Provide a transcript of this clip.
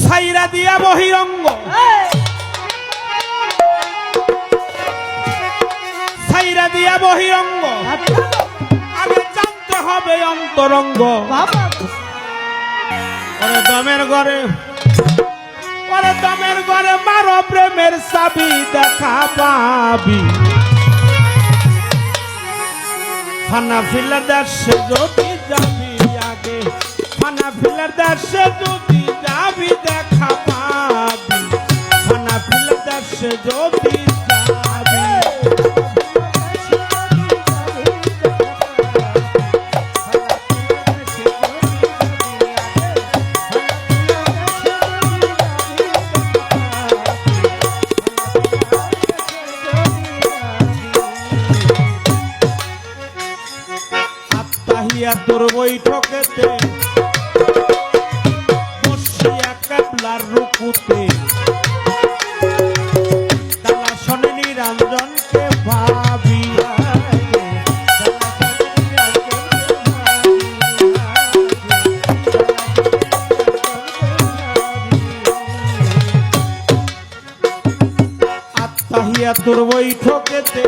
ছাইরা দিয়া বহিরঙ্গ ছাইরা দিয়া বহিরঙ্গ আগে জানতে হবে অন্তরঙ্গ ওরে দমের ঘরে মারো প্রেমের চাবি দেখা পাবি ফানা ফিলার দেশে যদি যাবি আগে ফানা ফিলার দেশে যদি যাবি দেখা পাবি ফানা ফিলার দেশে যদি যাবি তোর বৈঠকেতে বসিয়া কেবলার রূপুতে তালা শোনে নিরঞ্জনকে ভাবিয়া আত্মাহিয়া তোর বৈঠকেতে